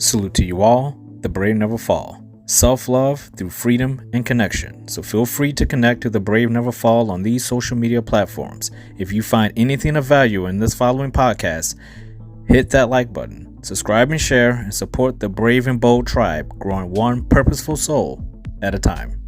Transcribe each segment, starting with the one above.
Salute to you all. The brave never fall. Self-love through freedom and connection. So feel free to connect to the brave never fall on these social media platforms. If you find anything of value in this following podcast, hit that like button, subscribe and share, and support the brave and bold tribe growing one purposeful soul at a time.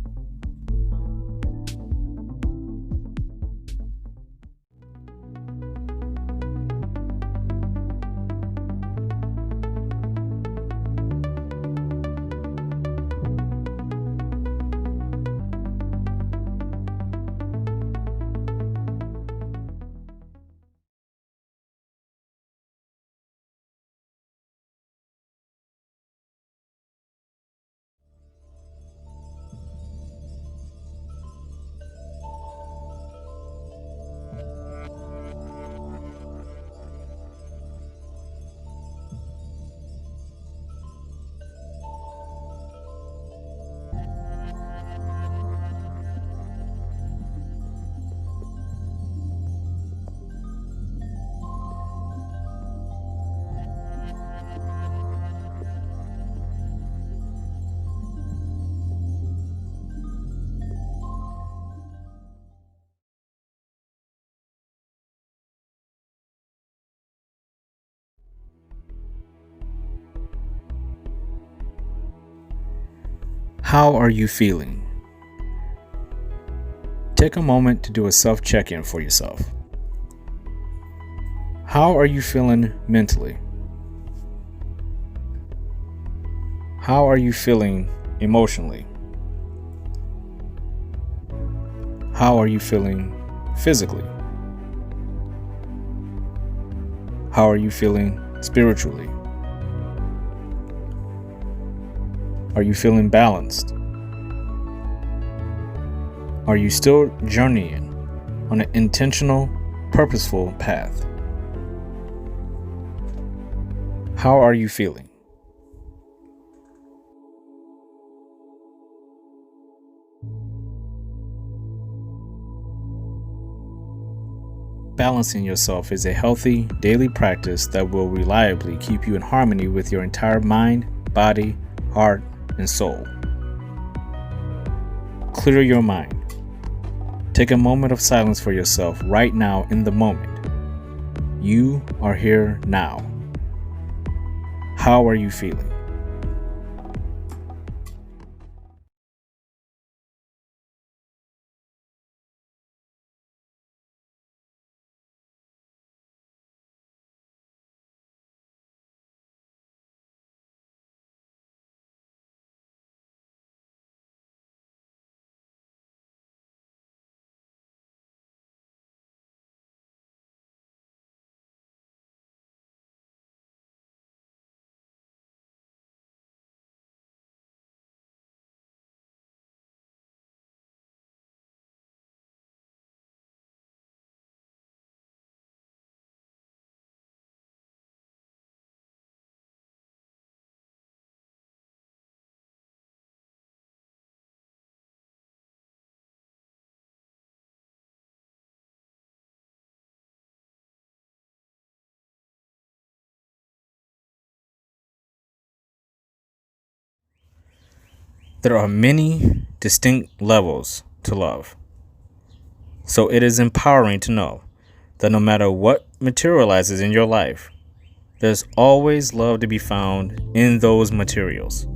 How are you feeling? Take a moment to do a self-check-in for yourself. How are you feeling mentally? How are you feeling emotionally? How are you feeling physically? How are you feeling spiritually? Are you feeling balanced? Are you still journeying on an intentional, purposeful path? How are you feeling? Balancing yourself is a healthy daily practice that will reliably keep you in harmony with your entire mind, body, heart, and soul. Clear your mind. Take a moment of silence for yourself right now in the moment. You are here now. How are you feeling? There are many distinct levels to love. So it is empowering to know that no matter what materializes in your life, there's always love to be found in those materials.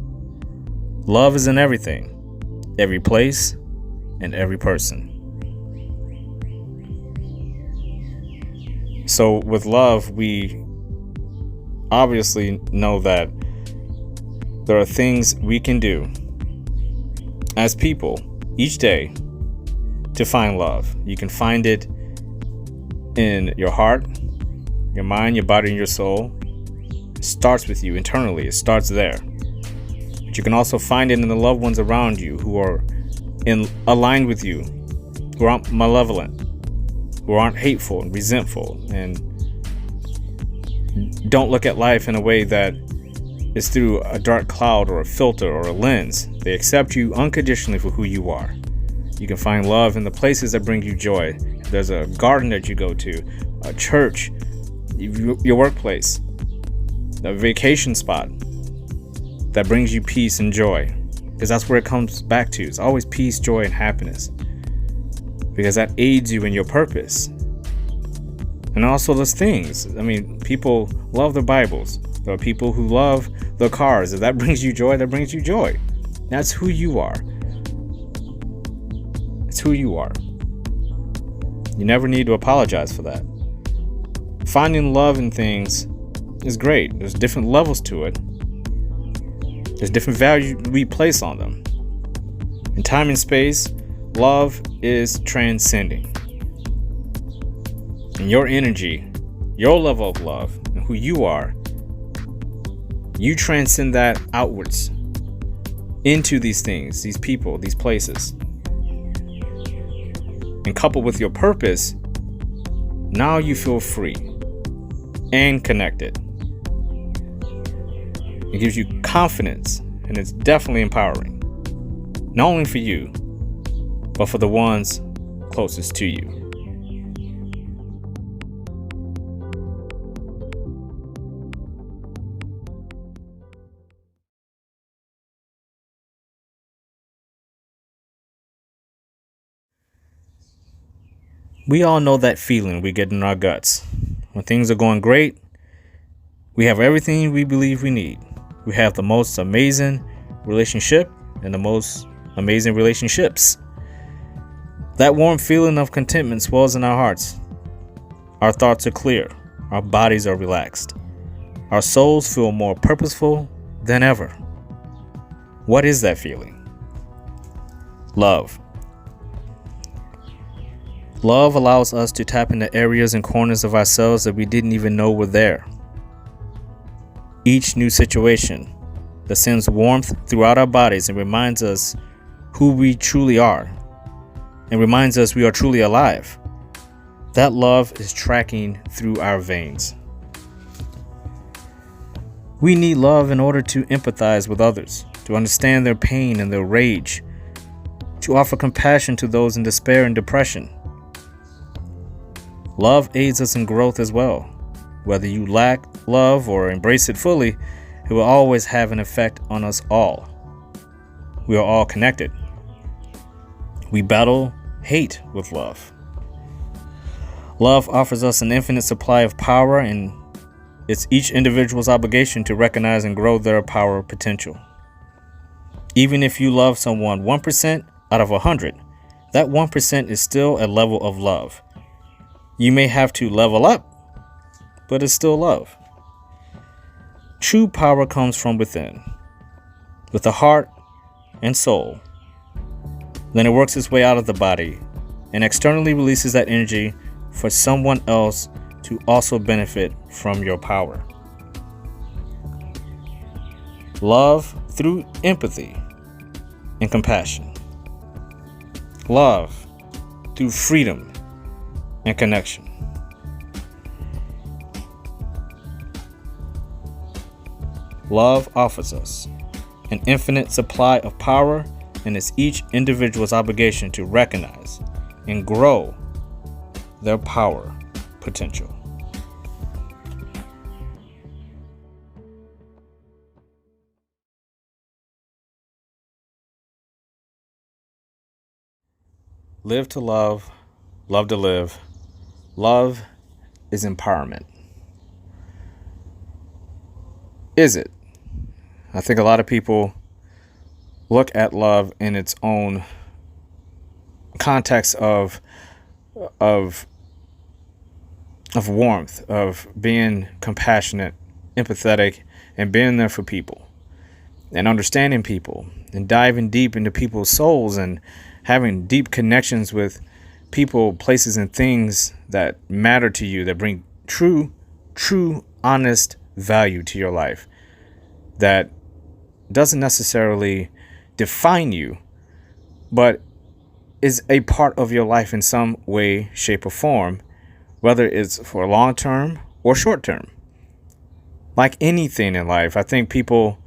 Love is in everything, every place, and every person. So with love, we obviously know that there are things we can do as people each day to find love. You can find it in your heart, your mind, your body, and your soul. It starts with you internally. It starts there. But you can also find it in the loved ones around you who are aligned with you, who aren't malevolent, who aren't hateful and resentful, and don't look at life in a way that is through a dark cloud or a filter or a lens. They accept you unconditionally for who you are. You can find love in the places that bring you joy. There's a garden that you go to, a church, your workplace, a vacation spot. that brings you peace and joy, because that's where it comes back to. It's always peace, joy, and happiness, because that aids you in your purpose. And also those things. I mean, people love their Bibles. There are people who love their cars. If that brings you joy, that brings you joy. That's who you are. It's who you are. You never need to apologize for that. Finding love in things is great. There's different levels to it. There's different value we place on them. In time and space, love is transcending. And your energy, your level of love, and who you are, you transcend that outwards into these things, these people, these places. And coupled with your purpose, now you feel free and connected. It gives you confidence, and it's definitely empowering. Not only for you, but for the ones closest to you. We all know that feeling we get in our guts. When things are going great, we have everything we believe we need. We have the most amazing relationship and the most amazing relationships. That warm feeling of contentment swells in our hearts. Our thoughts are clear. Our bodies are relaxed. Our souls feel more purposeful than ever. What is that feeling? Love. Love allows us to tap into areas and corners of ourselves that we didn't even know were there. Each new situation that sends warmth throughout our bodies and reminds us who we truly are, and reminds us we are truly alive. That love is tracking through our veins. We need love in order to empathize with others, to understand their pain and their rage, to offer compassion to those in despair and depression. Love aids us in growth as well. Whether you lack love or embrace it fully, it will always have an effect on us all. We are all connected. We battle hate with love. Love offers us an infinite supply of power, and it's each individual's obligation to recognize and grow their power potential. Even if you love someone 1% out of 100, that 1% is still a level of love. You may have to level up, but it's still love. True power comes from within, with the heart and soul. Then it works its way out of the body and externally releases that energy for someone else to also benefit from your power. Love through empathy and compassion. Love through freedom and connection. Love offers us an infinite supply of power, and it's each individual's obligation to recognize and grow their power potential. Live to love, love to live. Love is empowerment. Is it? I think a lot of people look at love in its own context of warmth, of being compassionate, empathetic, and being there for people, and understanding people, and diving deep into people's souls, and having deep connections with people, places, and things that matter to you, that bring true, honest value to your life, that doesn't necessarily define you, but is a part of your life in some way, shape, or form, whether it's for long term or short term. Like anything in life, I think people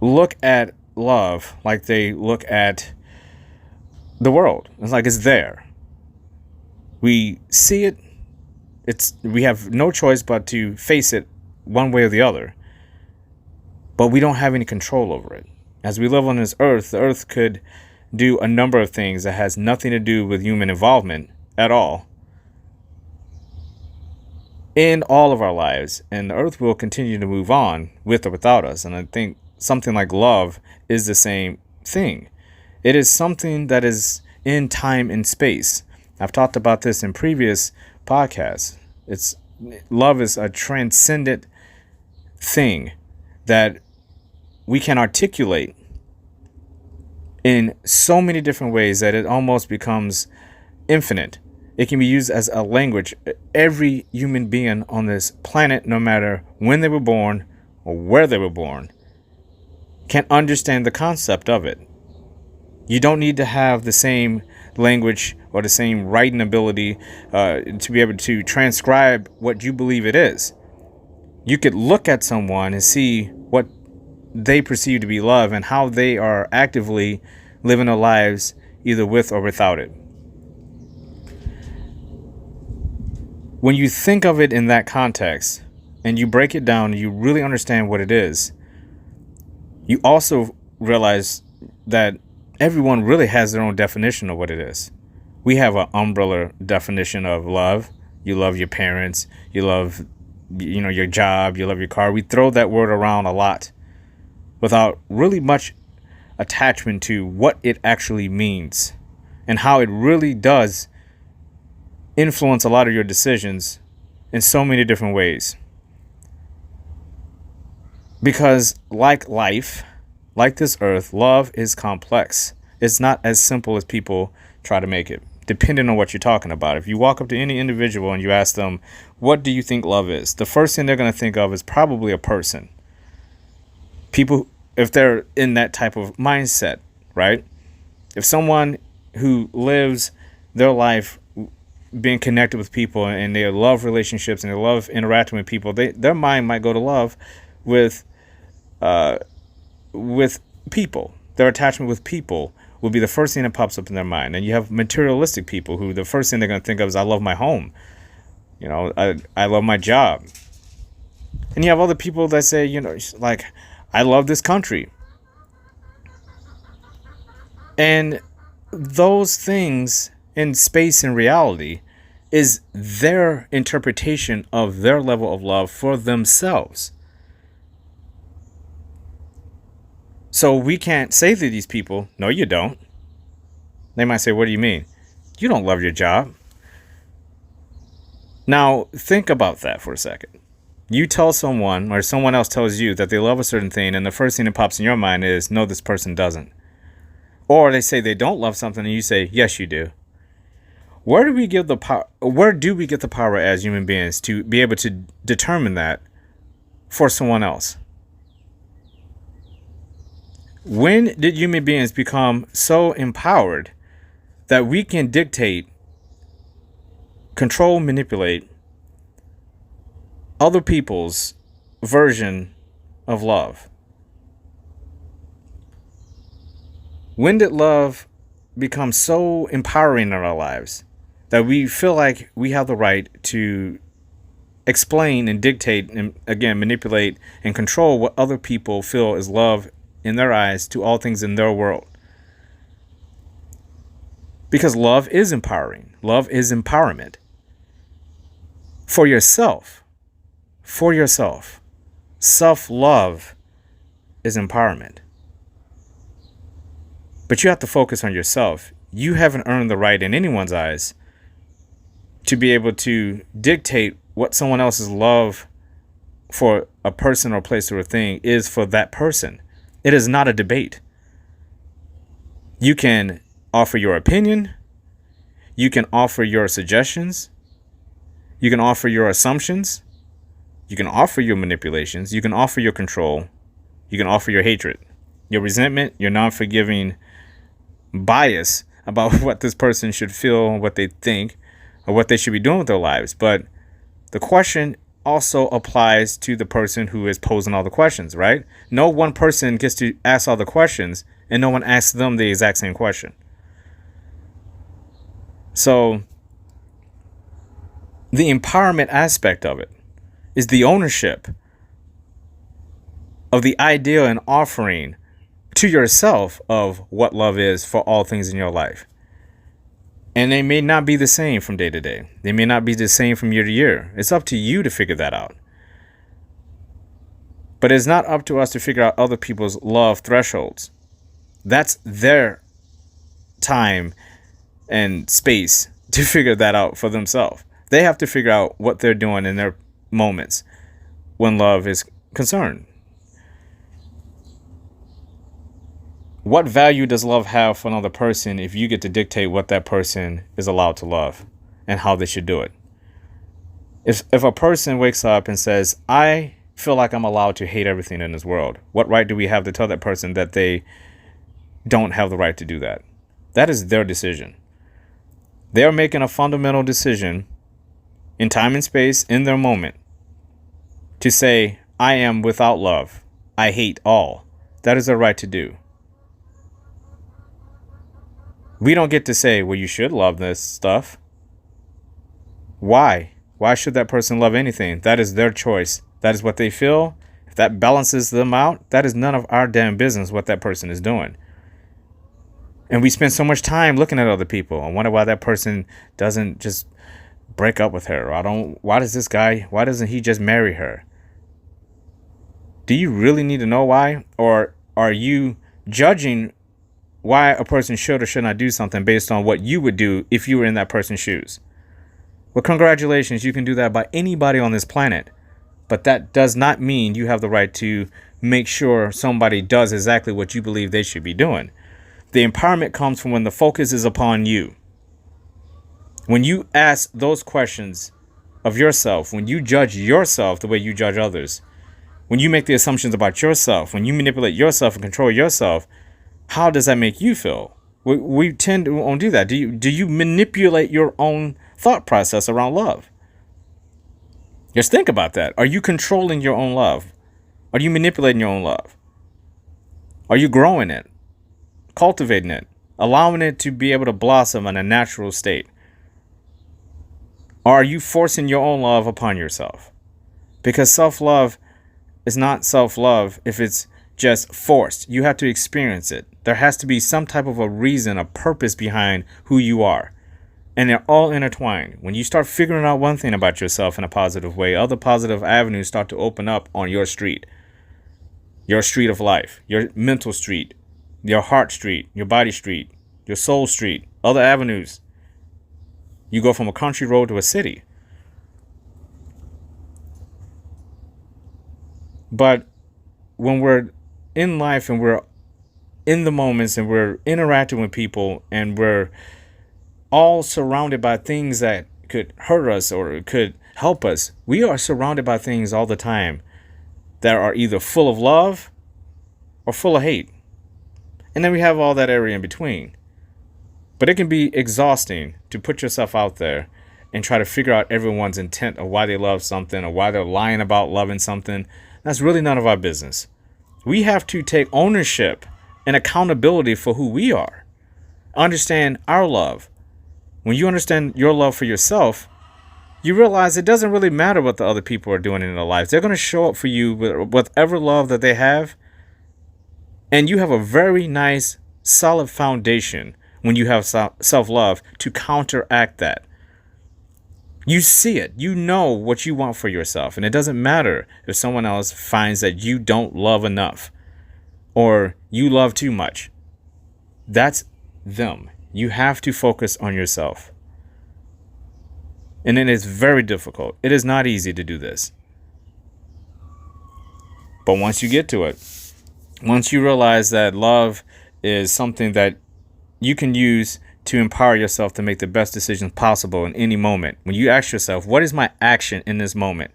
look at love like they look at the world. It's like it's there. We see it. We have no choice but to face it one way or the other. but we don't have any control over it. As we live on this earth, the earth could do a number of things that has nothing to do with human involvement at all in all of our lives, and the earth will continue to move on with or without us. And I think something like love is the same thing. It is something that is in time and space. I've talked about this in previous podcasts. Love is a transcendent thing that we can articulate in so many different ways that it almost becomes infinite. It can be used as a language. Every human being on this planet, no matter when they were born or where they were born, can understand the concept of it. You don't need to have the same language or the same writing ability to be able to transcribe what you believe it is. You could look at someone and see what they perceive to be love and how they are actively living their lives either with or without it. When you think of it in that context and you break it down and you really understand what it is, you also realize that everyone really has their own definition of what it is. We have an umbrella definition of love. You love your parents, you love, your job, you love your car. We throw that word around a lot without really much attachment to what it actually means and how it really does influence a lot of your decisions in so many different ways. Because like life, like this earth, love is complex. It's not as simple as people try to make it, depending on what you're talking about. If you walk up to any individual and you ask them, what do you think love is? The first thing they're going to think of is probably a person. People, if they're in that type of mindset, right? If someone who lives their life being connected with people and they love relationships and they love interacting with people, their mind might go to love with people. Their attachment with people will be the first thing that pops up in their mind. And you have materialistic people who the first thing they're going to think of is, I love my home. I love my job. And you have other people that say, like, I love this country. And those things in space and reality is their interpretation of their level of love for themselves. So we can't say to these people, no, you don't. They might say, what do you mean? You don't love your job. Now, think about that for a second. You tell someone or someone else tells you that they love a certain thing, and the first thing that pops in your mind is, no, this person doesn't. Or they say they don't love something, and you say, yes, you do. Where do we get the power as human beings to be able to determine that for someone else? When did human beings become so empowered that we can dictate, control, manipulate other people's version of love? When did love become so empowering in our lives that we feel like we have the right to explain and dictate and, again, manipulate and control what other people feel is love in their eyes to all things in their world? Because love is empowering. Love is empowerment. For yourself. For yourself. Self-love is empowerment. But you have to focus on yourself. You haven't earned the right in anyone's eyes to be able to dictate what someone else's love for a person or place or a thing is for that person. It is not a debate. You can offer your opinion. You can offer your suggestions. You can offer your assumptions. You can offer your manipulations. You can offer your control. You can offer your hatred, your resentment, your non-forgiving bias about what this person should feel, what they think, or what they should be doing with their lives. But the question also applies to the person who is posing all the questions, right? No one person gets to ask all the questions and no one asks them the exact same question. So the empowerment aspect of it is the ownership of the idea and offering to yourself of what love is for all things in your life. And they may not be the same from day to day. They may not be the same from year to year. It's up to you to figure that out. But it's not up to us to figure out other people's love thresholds. That's their time and space to figure that out for themselves. They have to figure out what they're doing in their moments when love is concerned. What value does love have for another person if you get to dictate what that person is allowed to love and how they should do it? If a person wakes up and says, I feel like I'm allowed to hate everything in this world, what right do we have to tell that person that they don't have the right to do that? That is their decision. They're making a fundamental decision in time and space, in their moment, to say, I am without love. I hate all. That is their right to do. We don't get to say, well, you should love this stuff. Why? Why should that person love anything? That is their choice. That is what they feel. If that balances them out, that is none of our damn business what that person is doing. And we spend so much time looking at other people. I wonder why that person doesn't just break up with her. Why doesn't he just marry her? Do you really need to know why? Or are you judging why a person should or should not do something based on what you would do if you were in that person's shoes? Well, congratulations, you can do that by anybody on this planet. But that does not mean you have the right to make sure somebody does exactly what you believe they should be doing. The empowerment comes from when the focus is upon you. When you ask those questions of yourself, when you judge yourself the way you judge others, when you make the assumptions about yourself, when you manipulate yourself and control yourself, how does that make you feel? We tend to do that. Do you manipulate your own thought process around love? Just think about that. Are you controlling your own love? Are you manipulating your own love? Are you growing it, cultivating it, allowing it to be able to blossom in a natural state? Or are you forcing your own love upon yourself? Because self-love is not self-love if it's just forced. You have to experience it. There has to be some type of a reason, a purpose behind who you are. And they're all intertwined. When you start figuring out one thing about yourself in a positive way, other positive avenues start to open up on your street of life, your mental street, your heart street, your body street, your soul street, other avenues. You go from a country road to a city. But when we're in life and we're in the moments and we're interacting with people and we're all surrounded by things that could hurt us or could help us, we are surrounded by things all the time that are either full of love or full of hate. And then we have all that area in between. But it can be exhausting to put yourself out there and try to figure out everyone's intent of why they love something or why they're lying about loving something. That's really none of our business. We have to take ownership and accountability for who we are. Understand our love. When you understand your love for yourself, you realize it doesn't really matter what the other people are doing in their lives. They're going to show up for you with whatever love that they have. And you have a very nice, solid foundation when you have self-love to counteract that. You see it. You know what you want for yourself. And it doesn't matter if someone else finds that you don't love enough or you love too much. That's them. You have to focus on yourself. And it is very difficult. It is not easy to do this. But once you get to it, once you realize that love is something that you can use to empower yourself to make the best decisions possible in any moment. When you ask yourself, what is my action in this moment?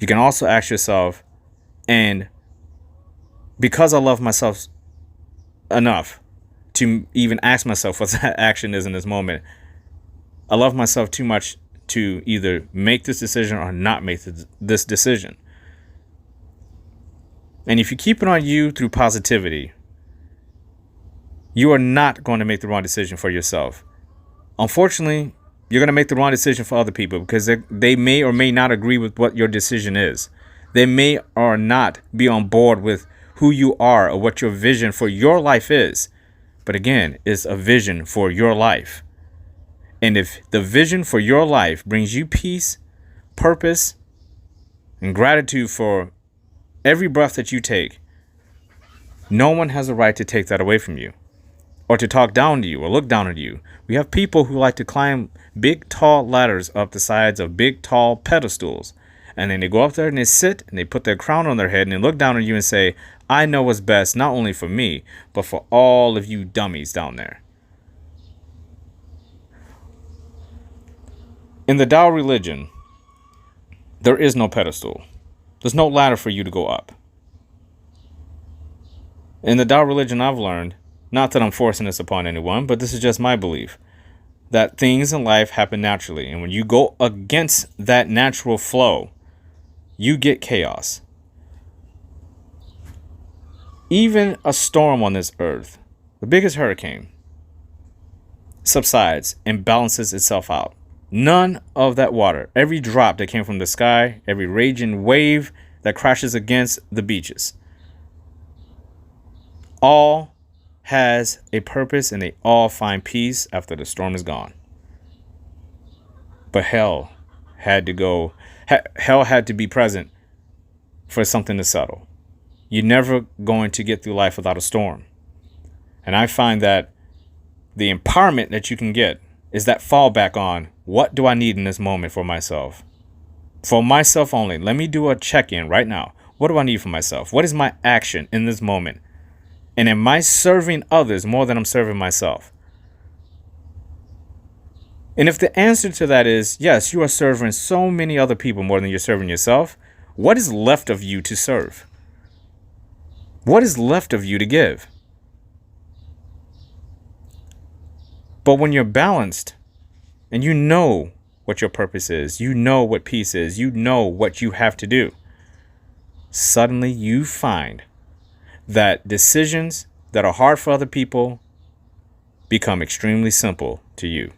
You can also ask yourself, and because I love myself enough to even ask myself what that action is in this moment, I love myself too much to either make this decision or not make this decision. And if you keep it on you through positivity, you are not going to make the wrong decision for yourself. Unfortunately, you're going to make the wrong decision for other people because they may or may not agree with what your decision is. They may or not be on board with who you are or what your vision for your life is. But again, it's a vision for your life. And if the vision for your life brings you peace, purpose, and gratitude for every breath that you take, no one has a right to take that away from you or to talk down to you or look down at you. We have people who like to climb big, tall ladders up the sides of big, tall pedestals. And then they go up there and they sit and they put their crown on their head and they look down at you and say, I know what's best, not only for me, but for all of you dummies down there. In the Tao religion, there is no pedestal. There's no ladder for you to go up. In the Tao religion, I've learned, not that I'm forcing this upon anyone, but this is just my belief, that things in life happen naturally. And when you go against that natural flow, you get chaos. Even a storm on this earth, the biggest hurricane, subsides and balances itself out. None of that water, every drop that came from the sky, every raging wave that crashes against the beaches, all has a purpose and they all find peace after the storm is gone. But hell had to be present for something to settle. You're never going to get through life without a storm. And I find that the empowerment that you can get is that fallback on, what do I need in this moment for myself? For myself only. Let me do a check-in right now. What do I need for myself? What is my action in this moment? And am I serving others more than I'm serving myself? And if the answer to that is, yes, you are serving so many other people more than you're serving yourself, what is left of you to serve? What is left of you to give? But when you're balanced and you know what your purpose is, you know what peace is, you know what you have to do, suddenly you find that decisions that are hard for other people become extremely simple to you.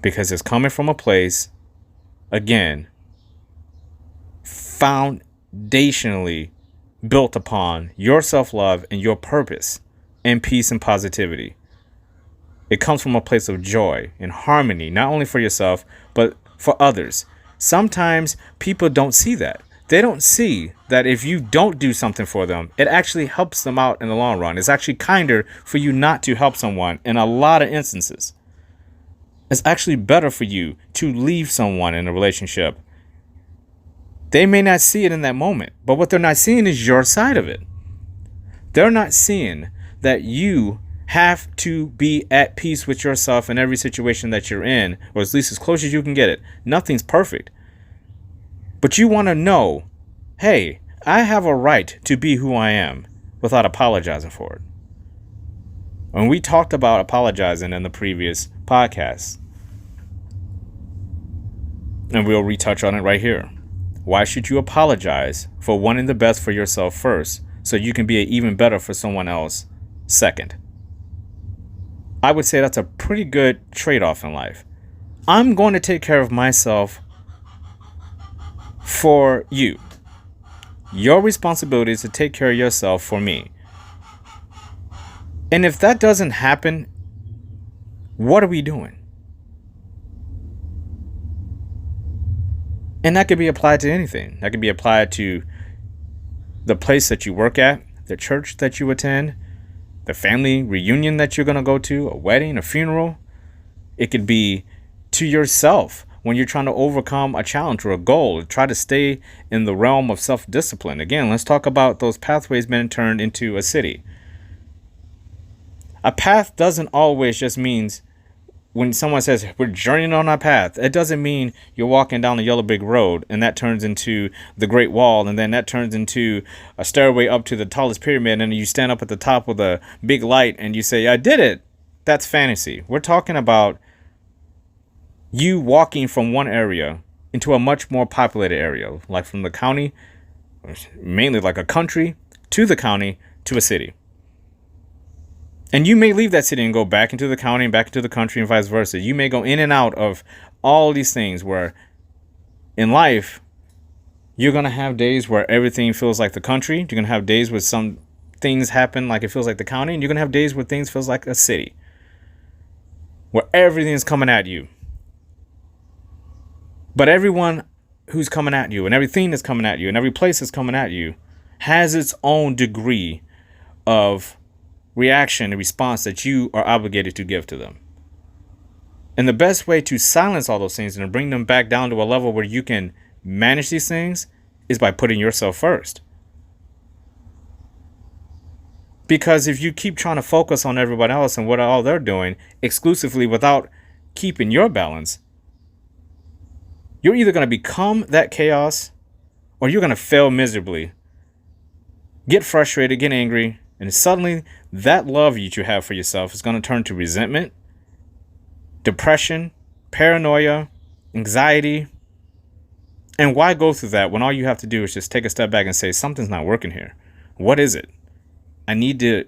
Because it's coming from a place, again, foundationally built upon your self-love and your purpose and peace and positivity. It comes from a place of joy and harmony, not only for yourself, but for others. Sometimes people don't see that. They don't see that if you don't do something for them, it actually helps them out in the long run. It's actually kinder for you not to help someone in a lot of instances. It's actually better for you to leave someone in a relationship. They may not see it in that moment, but what they're not seeing is your side of it. They're not seeing that you have to be at peace with yourself in every situation that you're in, or at least as close as you can get it. Nothing's perfect. But you want to know, hey, I have a right to be who I am without apologizing for it. And we talked about apologizing in the previous podcast. And we'll retouch on it right here. Why should you apologize for wanting the best for yourself first so you can be even better for someone else second? I would say that's a pretty good trade-off in life. I'm going to take care of myself for you. Your responsibility is to take care of yourself for me. And if that doesn't happen, what are we doing? And that could be applied to anything. That could be applied to the place that you work at, the church that you attend, the family reunion that you're going to go to, a wedding, a funeral. It could be to yourself when you're trying to overcome a challenge or a goal. Try to stay in the realm of self-discipline. Again, let's talk about those pathways being turned into a city. A path doesn't always just means when someone says we're journeying on our path, it doesn't mean you're walking down the yellow brick road and that turns into the Great Wall and then that turns into a stairway up to the tallest pyramid and you stand up at the top with a big light and you say, I did it. That's fantasy. We're talking about you walking from one area into a much more populated area, like from the county, mainly like a country, to the county, to a city. And you may leave that city and go back into the county and back into the country and vice versa. You may go in and out of all these things where in life, You're going to have days where everything feels like the country. You're going to have days where some things happen like it feels like the county. And you're going to have days where things feels like a city, where everything's coming at you. But everyone who's coming at you and everything that's coming at you and every place that's coming at you has its own degree of reaction and response that you are obligated to give to them. And the best way to silence all those things and to bring them back down to a level where you can manage these things is by putting yourself first. Because if you keep trying to focus on everybody else and what all they're doing exclusively without keeping your balance, you're either going to become that chaos or you're going to fail miserably, get frustrated, get angry, and suddenly that love that you have for yourself is going to turn to resentment, depression, paranoia, anxiety. And why go through that when all you have to do is just take a step back and say, something's not working here. What is it? I need to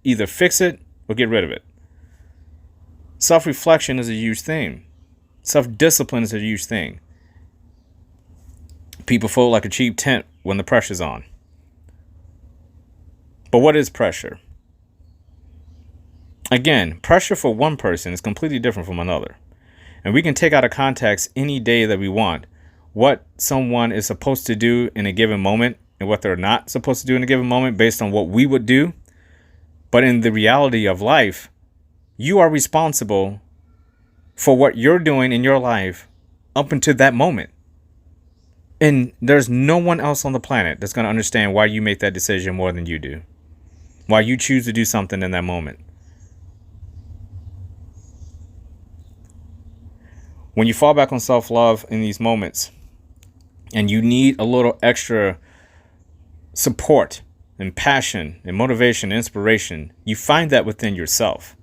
either fix it or get rid of it. Self-reflection is a huge thing. Self-discipline is a huge thing. People fold like a cheap tent when the pressure's on. But what is pressure? Again, pressure for one person is completely different from another. And we can take out of context any day that we want what someone is supposed to do in a given moment and what they're not supposed to do in a given moment based on what we would do. But in the reality of life, you are responsible for what you're doing in your life up until that moment. And there's no one else on the planet that's going to understand why you make that decision more than you do. Why you choose to do something in that moment. When you fall back on self-love in these moments and you need a little extra support and passion and motivation and inspiration, you find that within yourself.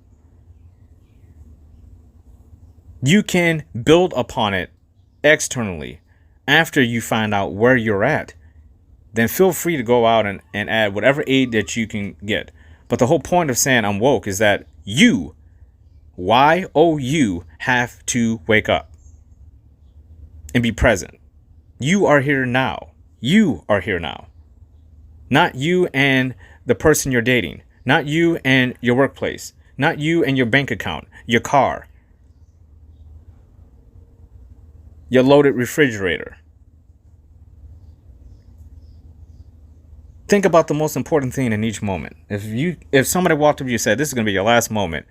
You can build upon it externally after you find out where you're at. Then feel free to go out and add whatever aid that you can get. But the whole point of saying I'm woke is that you, Y-O-U, have to wake up and be present. You are here now. You are here now. Not you and the person you're dating. Not you and your workplace. Not you and your bank account, your car, your loaded refrigerator. Think about the most important thing in each moment. If somebody walked up to you and said, this is going to be your last moment,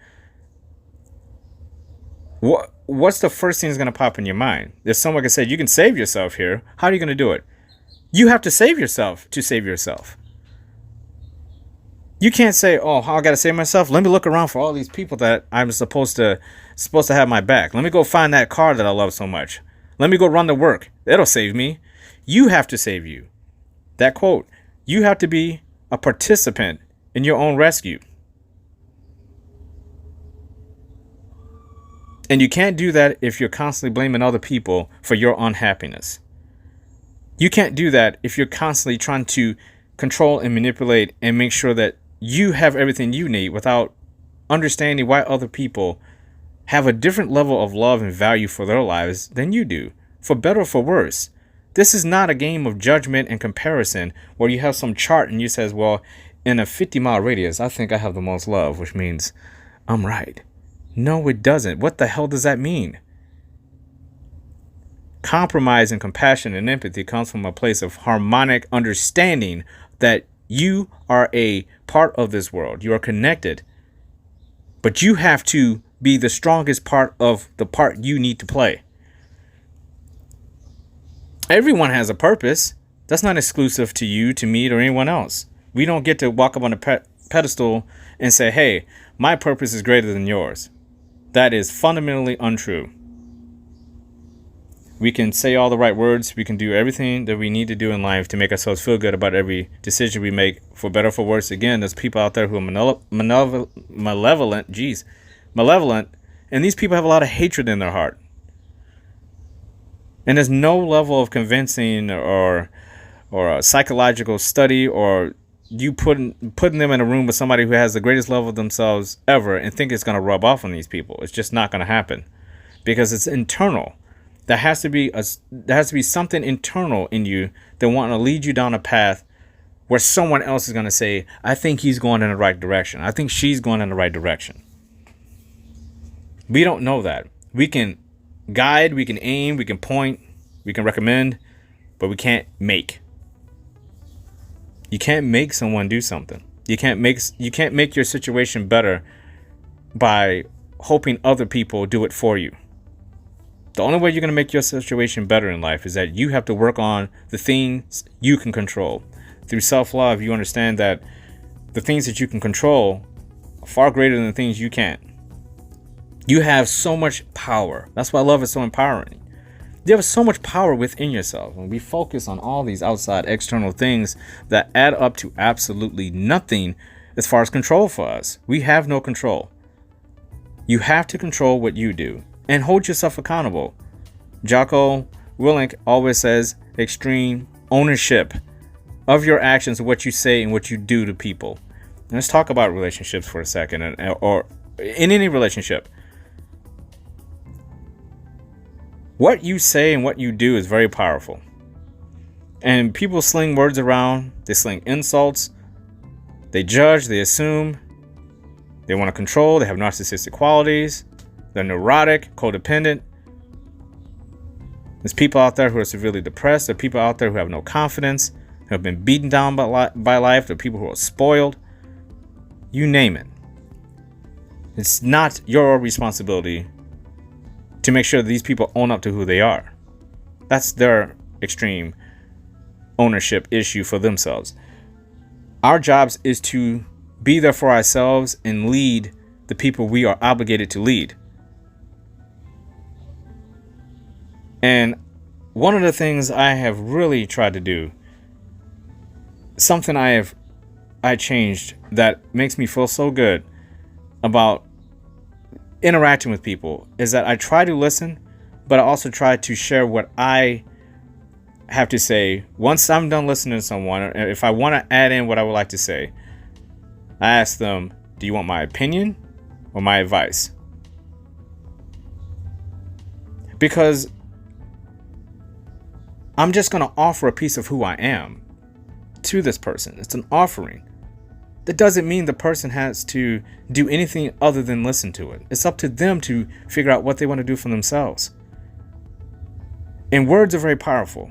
what's the first thing that's going to pop in your mind? If someone can say, you can save yourself here, how are you going to do it? You have to save yourself to save yourself. You can't say, oh, I got to save myself. Let me look around for all these people that I'm supposed to have my back. Let me go find that car that I love so much. Let me go run to work. That'll save me. You have to save you. That quote, you have to be a participant in your own rescue. And you can't do that if you're constantly blaming other people for your unhappiness. You can't do that if you're constantly trying to control and manipulate and make sure that you have everything you need without understanding why other people have a different level of love and value for their lives than you do, for better or for worse. This is not a game of judgment and comparison where you have some chart and you says, well, in a 50-mile radius, I think I have the most love, which means I'm right. No, it doesn't. What the hell does that mean? Compromise and compassion and empathy comes from a place of harmonic understanding that you are a part of this world. You are connected. But you have to be the strongest part of the part you need to play. Everyone has a purpose. That's not exclusive to you, to me, or anyone else. We don't get to walk up on a pedestal and say, hey, my purpose is greater than yours. That is fundamentally untrue. We can say all the right words. We can do everything that we need to do in life to make ourselves feel good about every decision we make, for better or for worse. Again, there's people out there who are malevolent, and these people have a lot of hatred in their heart. And there's no level of convincing or a psychological study or you putting them in a room with somebody who has the greatest level of themselves ever and think it's going to rub off on these people. It's just not going to happen because it's internal. There has to be something internal in you that want to lead you down a path where someone else is going to say, I think he's going in the right direction. I think she's going in the right direction. We don't know that. We can guide, we can aim, we can point, we can recommend, but we can't make. You can't make someone do something. You can't make your situation better by hoping other people do it for you. The only way you're going to make your situation better in life is that you have to work on the things you can control. Through self-love, you understand that the things that you can control are far greater than the things you can't. You have so much power. That's why love is so empowering. You have so much power within yourself. When we focus on all these outside external things that add up to absolutely nothing as far as control for us, we have no control. You have to control what you do and hold yourself accountable. Jocko Willink always says extreme ownership of your actions, what you say and what you do to people. Let's talk about relationships for a second, or in any relationship. What you say and what you do is very powerful. And people sling words around. They sling insults. They judge. They assume. They want to control. They have narcissistic qualities. They're neurotic, codependent. There's people out there who are severely depressed. There are people out there who have no confidence, who have been beaten down by life. There are people who are spoiled. You name it. It's not your responsibility to make sure that these people own up to who they are. That's their extreme ownership issue for themselves. Our jobs is to be there for ourselves and lead the people we are obligated to lead. And one of the things I have really tried to do, something I changed that makes me feel so good about interacting with people, is that I try to listen, but I also try to share what I have to say. Once I'm done listening to someone, or if I want to add in what I would like to say, I ask them, do you want my opinion or my advice? Because I'm just going to offer a piece of who I am to this person. It's an offering. That doesn't mean the person has to do anything other than listen to it. It's up to them to figure out what they want to do for themselves. And words are very powerful.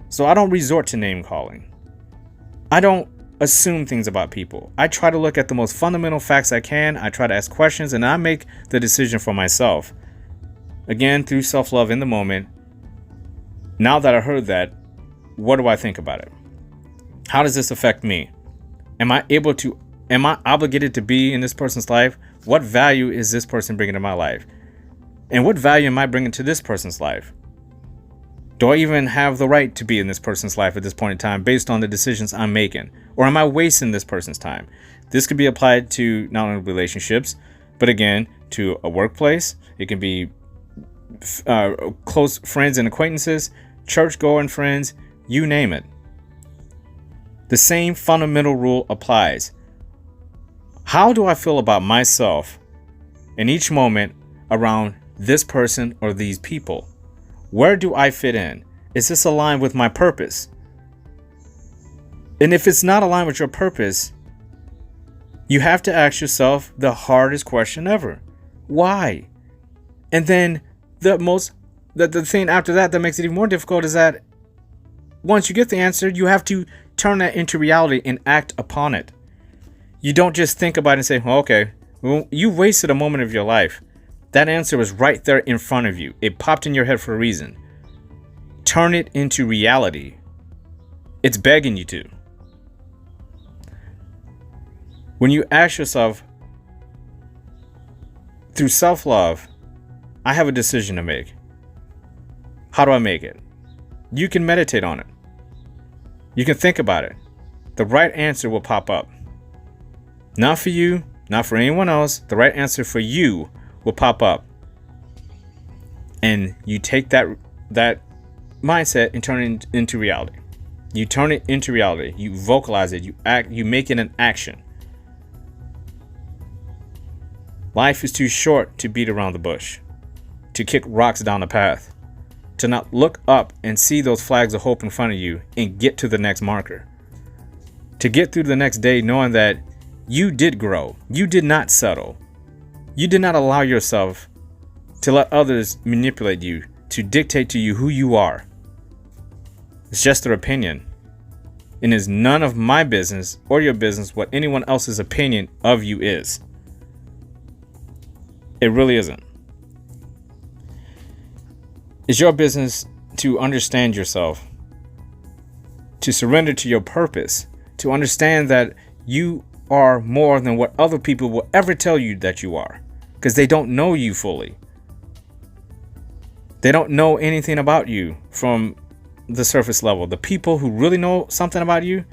So I don't resort to name calling. I don't assume things about people. I try to look at the most fundamental facts I can. I try to ask questions, and I make the decision for myself. Again, through self-love in the moment. Now that I heard that, what do I think about it? How does this affect me? Am I obligated to be in this person's life? What value is this person bringing to my life? And what value am I bringing to this person's life? Do I even have the right to be in this person's life at this point in time based on the decisions I'm making? Or am I wasting this person's time? This could be applied to not only relationships, but again, to a workplace. It can be close friends and acquaintances, church-going friends, you name it. The same fundamental rule applies. How do I feel about myself in each moment around this person or these people? Where do I fit in? Is this aligned with my purpose? And if it's not aligned with your purpose, you have to ask yourself the hardest question ever. Why? And then the thing after that makes it even more difficult is that once you get the answer, you have to turn that into reality and act upon it. You don't just think about it and say, well, okay, well, you wasted a moment of your life. That answer was right there in front of you. It popped in your head for a reason. Turn it into reality. It's begging you to. When you ask yourself, through self-love, I have a decision to make. How do I make it? You can meditate on it. You can think about it. The right answer will pop up. Not for you, not for anyone else. The right answer for you will pop up. And you take that mindset and turn it into reality. You turn it into reality. You vocalize it. You make it an action. Life is too short to beat around the bush, to kick rocks down the path. to not look up and see those flags of hope in front of you and get to the next marker. To get through the next day knowing that you did grow. You did not settle. You did not allow yourself to let others manipulate you, to dictate to you who you are. It's just their opinion. And it's none of my business or your business what anyone else's opinion of you is. It really isn't. It's your business to understand yourself, to surrender to your purpose, to understand that you are more than what other people will ever tell you that you are, because they don't know you fully. They don't know anything about you from the surface level. The people who really know something about you,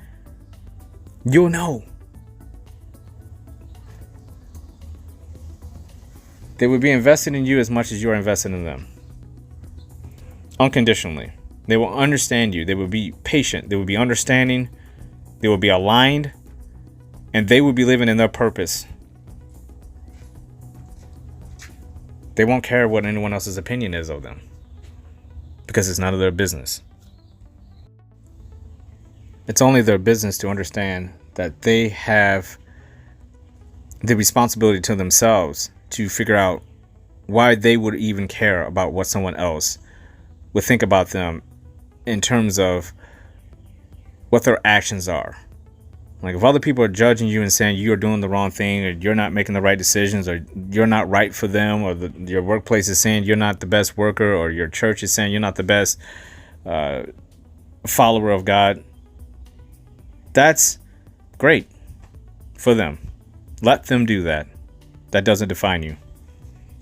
you'll know. They will be invested in you as much as you're invested in them. Unconditionally. They will understand you. They will be patient. They will be understanding. They will be aligned. And they will be living in their purpose. They won't care what anyone else's opinion is of them, because it's none of their business. It's only their business to understand that they have the responsibility to themselves to figure out why they would even care about what someone else would think about them in terms of what their actions are. Like, if other people are judging you and saying you're doing the wrong thing, or you're not making the right decisions, or you're not right for them, or your workplace is saying you're not the best worker, or your church is saying you're not the best follower of God, that's great for them. Let them do that. That doesn't define you.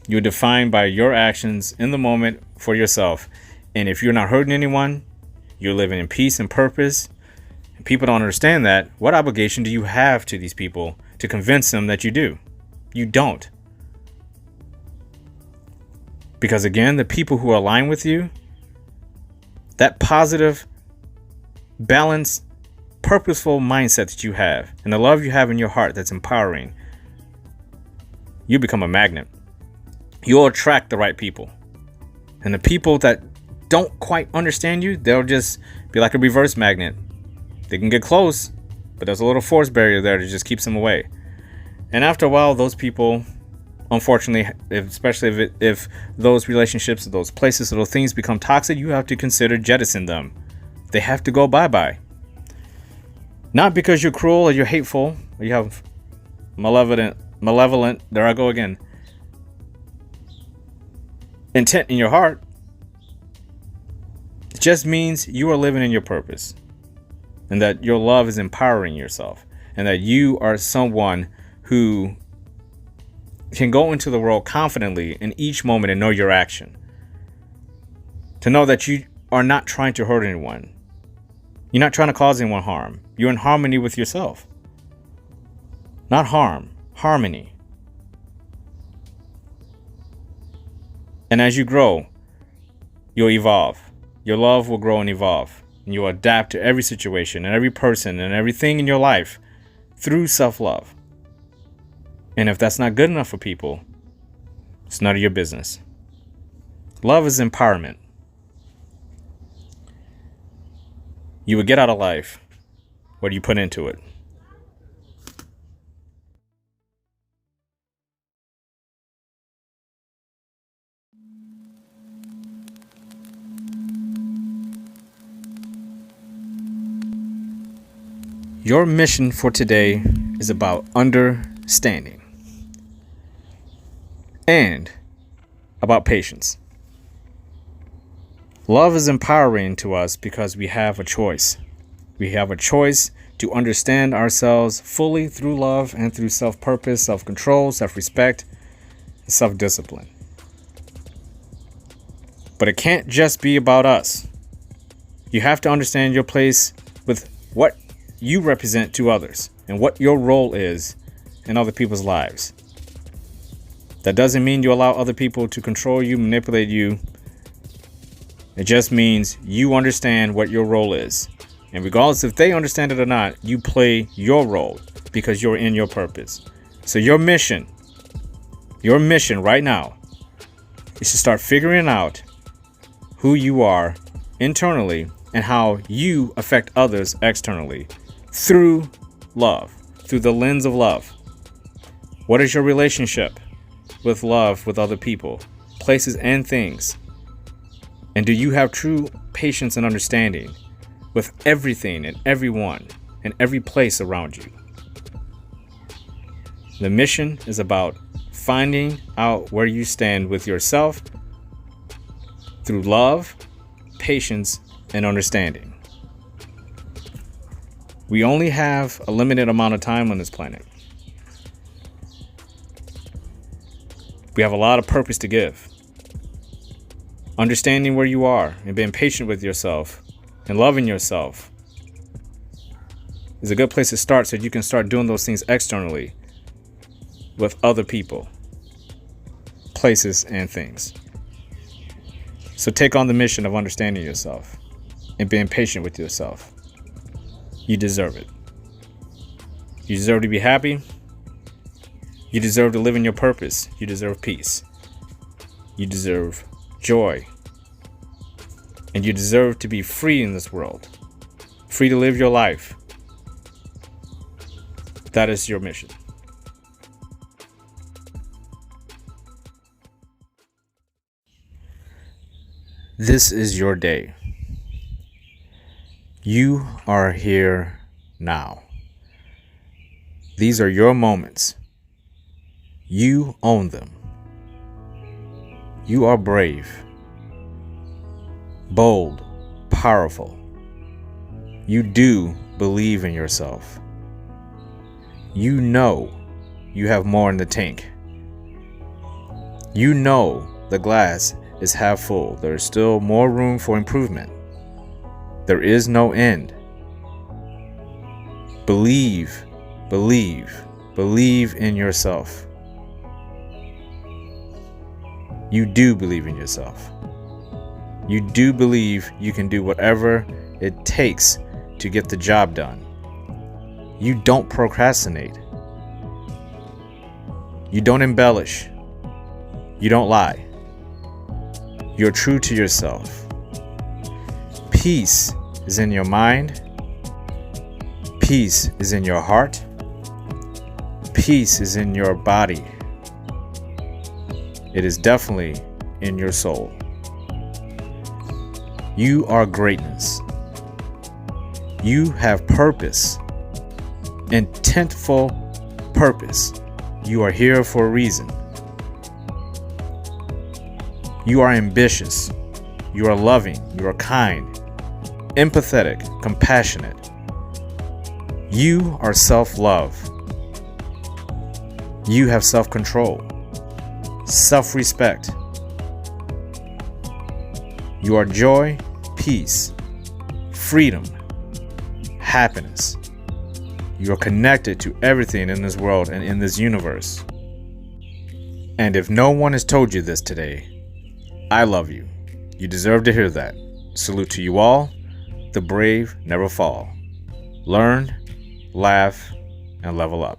You're defined by your actions in the moment for yourself. And if you're not hurting anyone, you're living in peace and purpose. And people don't understand that. What obligation do you have to these people to convince them that you do? You don't. Because again, the people who align with you, that positive, balanced, purposeful mindset that you have, and the love you have in your heart that's empowering, you become a magnet. You'll attract the right people. And the people that don't quite understand you, they'll just be like a reverse magnet. They can get close, but there's a little force barrier there that just keeps them away. And after a while, those people, unfortunately, especially if those relationships, those places, those things become toxic, you have to consider jettison them. They have to go bye-bye. Not because you're cruel or you're hateful, or you have malevolent, there I go again, intent in your heart. It just means you are living in your purpose, and that your love is empowering yourself, and that you are someone who can go into the world confidently in each moment and know your action. To know that you are not trying to hurt anyone. You're not trying to cause anyone harm. You're in harmony with yourself. Not harm, harmony. And as you grow, you'll evolve. Your love will grow and evolve. And you'll adapt to every situation and every person and everything in your life through self-love. And if that's not good enough for people, it's none of your business. Love is empowerment. You will get out of life what you put into it. Your mission for today is about understanding and about patience. Love is empowering to us because we have a choice. We have a choice to understand ourselves fully through love and through self-purpose, self-control, self-respect, and self-discipline. But it can't just be about us. You have to understand your place with what you represent to others and what your role is in other people's lives. That doesn't mean you allow other people to control you, manipulate you. It just means you understand what your role is. And regardless if they understand it or not, you play your role because you're in your purpose. So your mission right now is to start figuring out who you are internally and how you affect others externally through love, through the lens of love. What is your relationship with love with other people, places, and things? And do you have true patience and understanding with everything and everyone and every place around you? The mission is about finding out where you stand with yourself through love, patience, and understanding. We only have a limited amount of time on this planet. We have a lot of purpose to give. Understanding where you are and being patient with yourself and loving yourself is a good place to start so you can start doing those things externally with other people, places, and things. So take on the mission of understanding yourself and being patient with yourself. You deserve it. You deserve to be happy. You deserve to live in your purpose. You deserve peace. You deserve joy. And you deserve to be free in this world. Free to live your life. That is your mission. This is your day. You are here now. These are your moments. You own them. You are brave, bold, powerful. You do believe in yourself. You know you have more in the tank. You know the glass is half full. There is still more room for improvement. There is no end. Believe, believe, believe in yourself. You do believe in yourself. You do believe you can do whatever it takes to get the job done. You don't procrastinate. You don't embellish. You don't lie. You're true to yourself. Peace is in your mind. Peace is in your heart. Peace is in your body. It is definitely in your soul. You are greatness. You have purpose. Intentful purpose. You are here for a reason. You are ambitious. You are loving. You are kind, empathetic, compassionate. You are self-love. You have self-control, self-respect. You are joy, peace, freedom, happiness. You are connected to everything in this world and in this universe. And if no one has told you this today, I love you. You deserve to hear that. Salute to you all. The brave never fall. Learn, laugh, and level up.